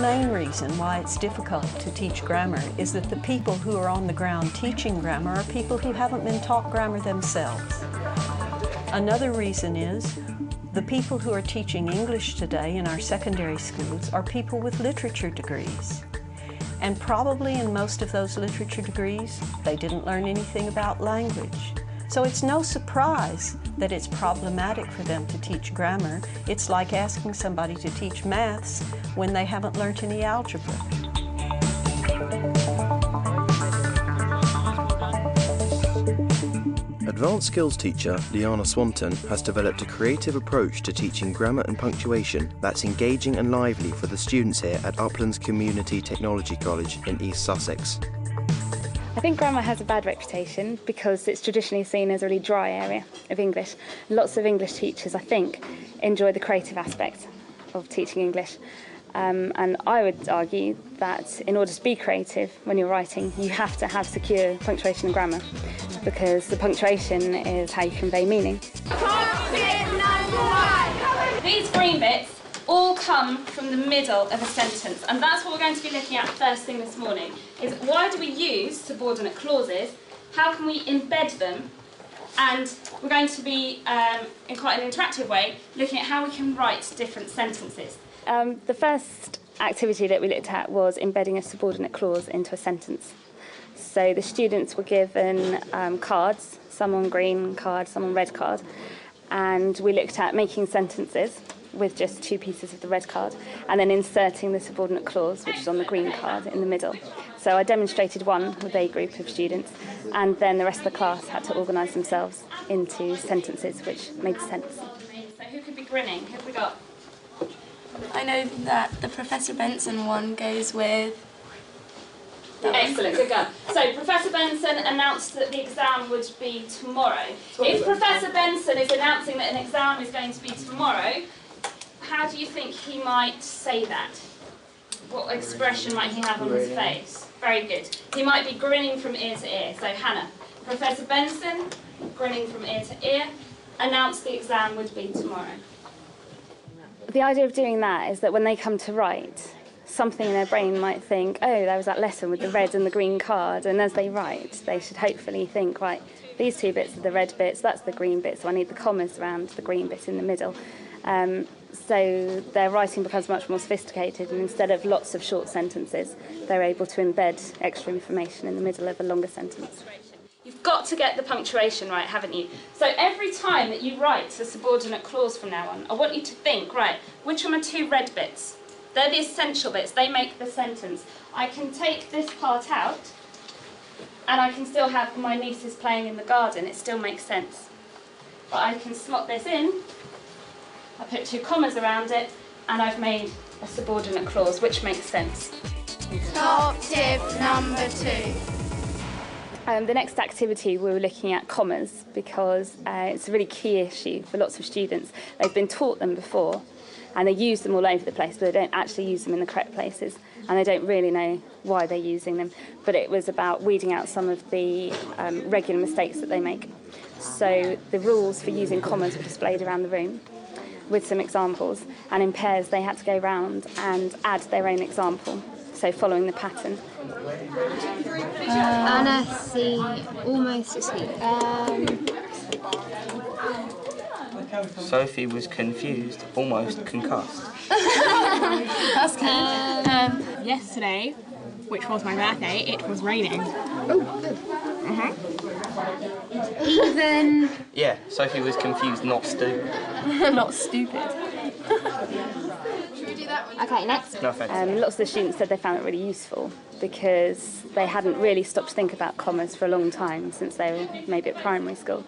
main reason why it's difficult to teach grammar is that the people who are on the ground teaching grammar are people who haven't been taught grammar themselves. Another reason is the people who are teaching English today in our secondary schools are people with literature degrees. And probably in most of those literature degrees, they didn't learn anything about language. So it's no surprise that it's problematic for them to teach grammar. It's like asking somebody to teach maths when they haven't learned any algebra. Advanced Skills teacher Liana Swanton has developed a creative approach to teaching grammar and punctuation that's engaging and lively for the students here at Uplands Community Technology College in East Sussex. I think grammar has a bad reputation because it's traditionally seen as a really dry area of English. Lots of English teachers, I think, enjoy the creative aspect of teaching English. And I would argue that in order to be creative when you're writing, you have to have secure punctuation and grammar, because the punctuation is how you convey meaning. These green bits all come from the middle of a sentence, and that's what we're going to be looking at first thing this morning, is why do we use subordinate clauses, how can we embed them, and we're going to be, in quite an interactive way, looking at how we can write different sentences. The first activity that we looked at was embedding a subordinate clause into a sentence. So the students were given cards, some on green card, some on red card, and we looked at making sentences with just two pieces of the red card and then inserting the subordinate clause, which is on the green card, in the middle. So I demonstrated one with a group of students, and then the rest of the class had to organise themselves into sentences which made sense. So who could be grinning? Who have we got? I know that the Professor Benson one goes with... Excellent, good go. So Professor Benson announced that the exam would be tomorrow. If Professor Benson is announcing that an exam is going to be tomorrow, how do you think he might say that? What expression might he have on his face? Very good. He might be grinning from ear to ear. So Hannah, Professor Benson, grinning from ear to ear, announced the exam would be tomorrow. The idea of doing that is that when they come to write, something in their brain might think, oh, there was that lesson with the red and the green card, and as they write, they should hopefully think, right, these two bits are the red bits, that's the green bit, so I need the commas around the green bit in the middle. So their writing becomes much more sophisticated, and instead of lots of short sentences, they're able to embed extra information in the middle of a longer sentence. You've got to get the punctuation right, haven't you? So every time that you write a subordinate clause from now on, I want you to think, right, which are my two red bits? They're the essential bits, they make the sentence. I can take this part out, and I can still have my nieces playing in the garden, it still makes sense. But I can slot this in, I put two commas around it, and I've made a subordinate clause, which makes sense. Top tip number 2. The next activity, we were looking at commas because it's a really key issue for lots of students. They've been taught them before and they use them all over the place, but they don't actually use them in the correct places, and they don't really know why they're using them. But it was about weeding out some of the regular mistakes that they make. So the rules for using commas were displayed around the room with some examples, and in pairs they had to go round and add their own example, so following the pattern. Anna C. almost asleep. Sophie was confused, almost concussed. That's good. Yesterday, which was my birthday, it was raining. Oh, good. Even... Yeah, Sophie was confused, not stupid. Not stupid. Okay, next. No offence. Lots of the students said they found it really useful because they hadn't really stopped to think about commas for a long time since they were maybe at primary school,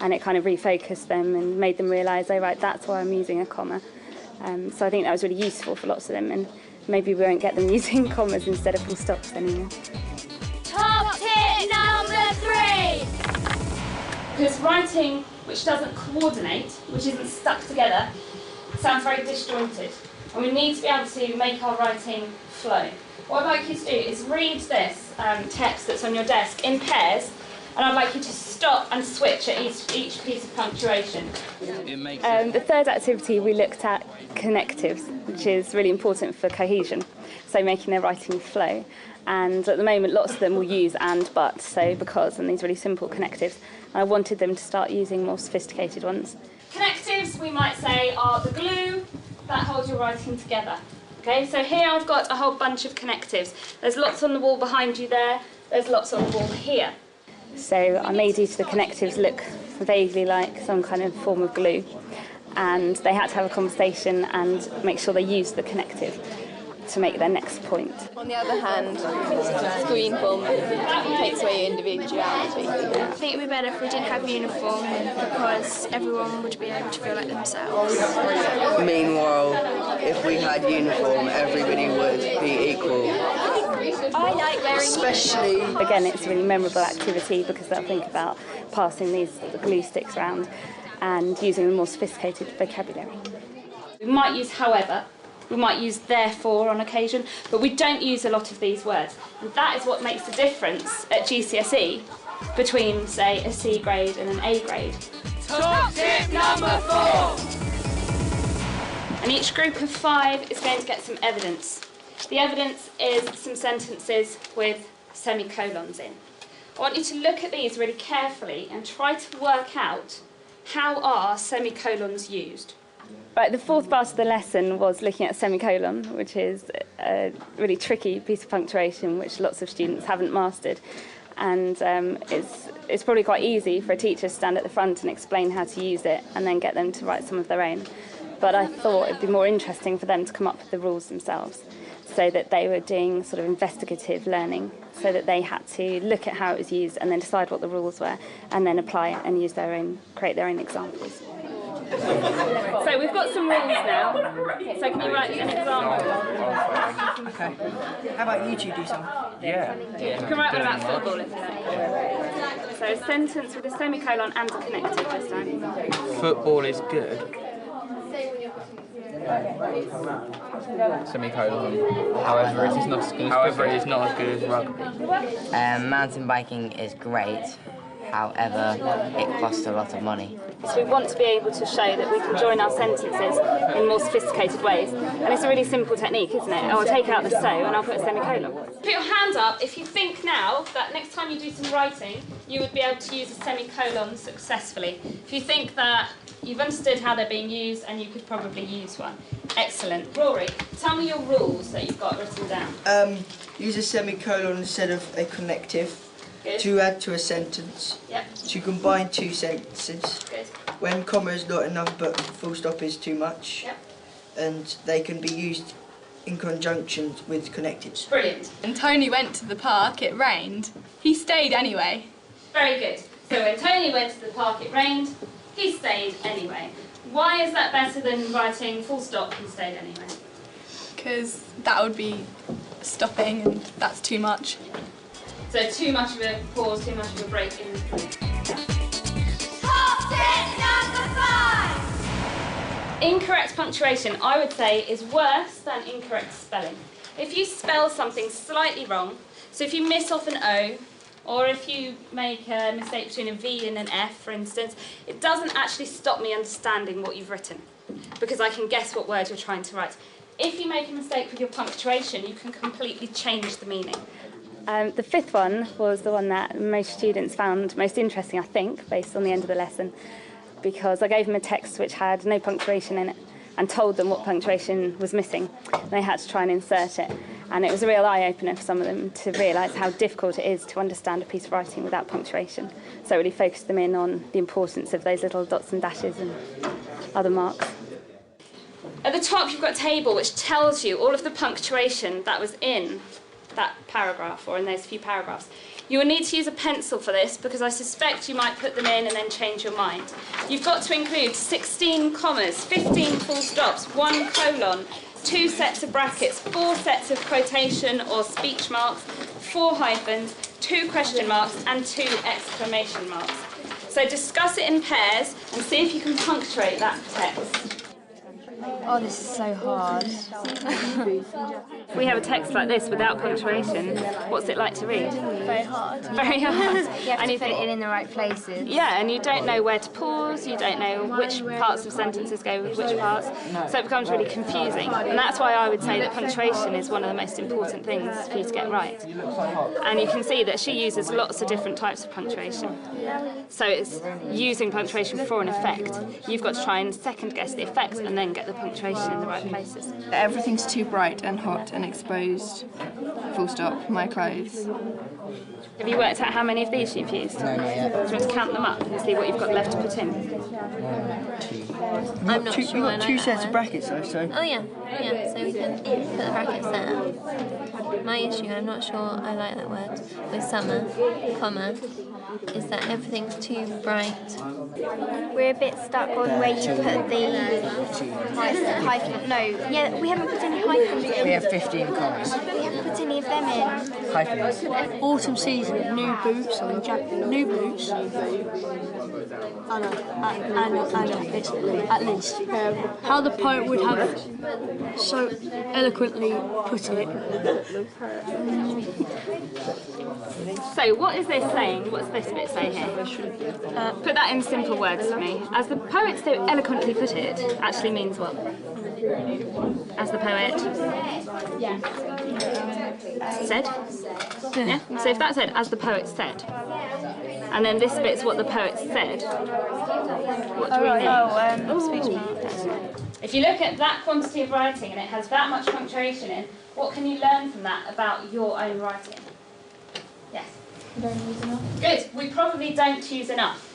and it kind of refocused them and made them realise, oh right, that's why I'm using a comma. So I think that was really useful for lots of them, and maybe we won't get them using commas instead of full stops anymore. Top tip number 3! Because writing which doesn't coordinate, which isn't stuck together, sounds very disjointed. And we need to be able to make our writing flow. What I'd like you to do is read this text that's on your desk in pairs, and I'd like you to stop and switch at each piece of punctuation. The third activity, we looked at connectives, which is really important for cohesion, so making their writing flow. And at the moment, lots of them will use and, but, so, because, and these really simple connectives. And I wanted them to start using more sophisticated ones. Connectives, we might say, are the glue that holds your writing together. Okay, so here I've got a whole bunch of connectives. There's lots on the wall behind you there, there's lots on the wall here. So I made each of the connectives look vaguely like some kind of form of glue. And they had to have a conversation and make sure they used the connective to make their next point. On the other hand, screen form takes away your individuality. I think it would be better if we didn't have uniform because everyone would be able to feel like themselves. Meanwhile, if we had uniform, everybody would be equal. I like wearing Especially... Again, it's a really memorable activity because they'll think about passing these glue sticks around and using a more sophisticated vocabulary. We might use however, we might use therefore on occasion, but we don't use a lot of these words. And that is what makes the difference at GCSE between, say, a C grade and an A grade. Top tip number 4! And each group of 5 is going to get some evidence. The evidence is some sentences with semicolons in. I want you to look at these really carefully and try to work out how are semicolons used. Right, the fourth part of the lesson was looking at a semicolon, which is a really tricky piece of punctuation which lots of students haven't mastered. And it's probably quite easy for a teacher to stand at the front and explain how to use it and then get them to write some of their own. But I thought it'd be more interesting for them to come up with the rules themselves, so that they were doing sort of investigative learning, so that they had to look at how it was used and then decide what the rules were and then apply it and use their own, create their own examples. So we've got some rules now. So can you write an example? Okay. How about you two do some? Yeah. You can write one about football if you like. So a sentence with a semicolon and a connective this time. Football is good. Semicolon. However, it is not as good. However, it is not as good as rugby. Mountain biking is great. However, it costs a lot of money. So we want to be able to show that we can join our sentences in more sophisticated ways. And it's a really simple technique, isn't it? I'll take out the so and I'll put a semicolon. Put your hand up if you think now that next time you do some writing, you would be able to use a semicolon successfully. If you think that you've understood how they're being used and you could probably use one. Excellent. Rory, tell me your rules that you've got written down. Use a semicolon instead of a connective. Good. To add to a sentence. Yep. To combine 2 sentences. Good. When comma is not enough but full stop is too much. Yep. And they can be used in conjunction with connectives. Brilliant. When Tony went to the park, it rained. He stayed anyway. Very good. So when Tony went to the park, it rained. He stayed anyway. Why is that better than writing full stop, he stayed anyway? Because that would be stopping and that's too much. So too much of a pause, too much of a break in. Top tip number 5! Incorrect punctuation, I would say, is worse than incorrect spelling. If you spell something slightly wrong, so if you miss off an O, or if you make a mistake between a V and an F, for instance, it doesn't actually stop me understanding what you've written, because I can guess what word you're trying to write. If you make a mistake with your punctuation, you can completely change the meaning. The fifth one was the one that most students found most interesting, I think, based on the end of the lesson, because I gave them a text which had no punctuation in it and told them what punctuation was missing. And they had to try and insert it. And it was a real eye-opener for some of them to realise how difficult it is to understand a piece of writing without punctuation. So it really focused them in on the importance of those little dots and dashes and other marks. At the top, you've got a table which tells you all of the punctuation that was in that paragraph or in those few paragraphs. You will need to use a pencil for this because I suspect you might put them in and then change your mind. You've got to include 16 commas, 15 full stops, 1 colon, 2 sets of brackets, 4 sets of quotation or speech marks, 4 hyphens, 2 question marks and 2 exclamation marks. So discuss it in pairs and see if you can punctuate that text. Oh, this is so hard. We have a text like this without punctuation. What's it like to read? Very hard. Very hard. You have to put it in the right places. Yeah, and you don't know where to pause, you don't know which parts of sentences go with which parts, so it becomes really confusing. And that's why I would say that punctuation is one of the most important things for you to get right. And you can see that she uses lots of different types of punctuation. So it's using punctuation for an effect. You've got to try and second guess the effect and then get the punctuation in the right places. Everything's too bright and hot and exposed. Full stop. My clothes. Have you worked out how many of these you've used? No, not yet. Do you want to count them up and see what you've got left to put in? I'm not sure. You've got two sets of brackets though, so... Oh yeah, so we can put the brackets there. My issue, I'm not sure I like that word, with summer, comma, is that everything's too bright. We're a bit stuck on where you put the hyphen. No, yeah, we haven't put any hyphens in. We have 15 commas. We haven't put any of them in. Hyphens. Autumn season, new boots, new boots. I know, it's at least. How the poet would have so eloquently put it. So what is this saying? What's this bit say here? Put that in simple words for me. As the poet so eloquently put it, actually means what? As the poet said? Yeah. So if that said, as the poet said, and then this bit's what the poet said, what do we mean? If you look at that quantity of writing and it has that much punctuation in, what can you learn from that about your own writing? Yes? We don't use enough. Good. We probably don't use enough.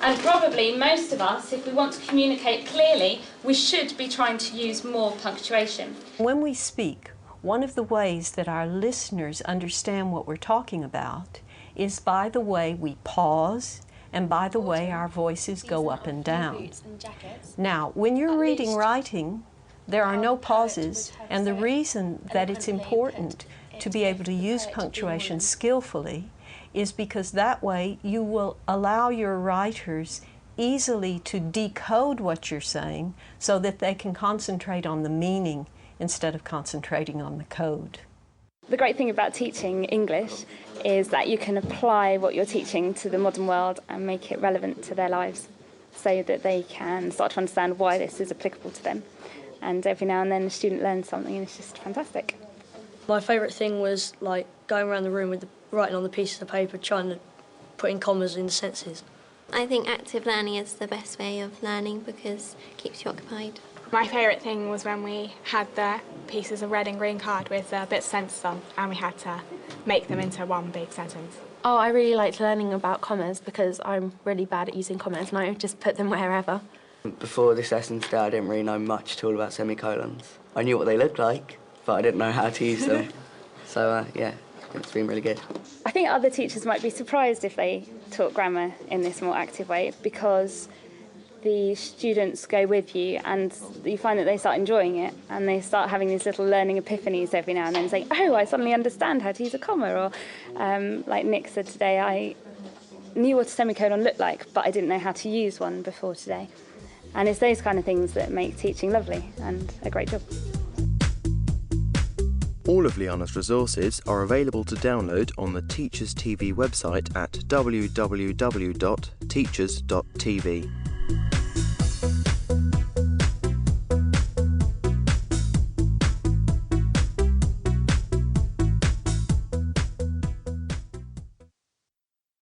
And probably most of us, if we want to communicate clearly, we should be trying to use more punctuation. When we speak, one of the ways that our listeners understand what we're talking about is by the way we pause and by the way our voices go up and down. Now, when you're reading writing, there are no pauses, and the reason that it's important to be able to use punctuation skillfully is because that way you will allow your writers easily to decode what you're saying so that they can concentrate on the meaning instead of concentrating on the code. The great thing about teaching English is that you can apply what you're teaching to the modern world and make it relevant to their lives so that they can start to understand why this is applicable to them. And every now and then the student learns something and it's just fantastic. My favourite thing was like going around the room with writing on the pieces of paper, trying to put in commas in the sentences. I think active learning is the best way of learning because it keeps you occupied. My favourite thing was when we had the pieces of red and green card with the bits of sentences on and we had to make them into one big sentence. Oh, I really liked learning about commas because I'm really bad at using commas and I just put them wherever. Before this lesson today, I didn't really know much at all about semicolons. I knew what they looked like, but I didn't know how to use them. So, yeah, it's been really good. I think other teachers might be surprised if they taught grammar in this more active way because the students go with you and you find that they start enjoying it and they start having these little learning epiphanies every now and then saying, oh, I suddenly understand how to use a comma, or like Nick said today, I knew what a semicolon looked like but I didn't know how to use one before today. And it's those kind of things that make teaching lovely and a great job. All of Liana's resources are available to download on the Teachers TV website at www.teachers.tv.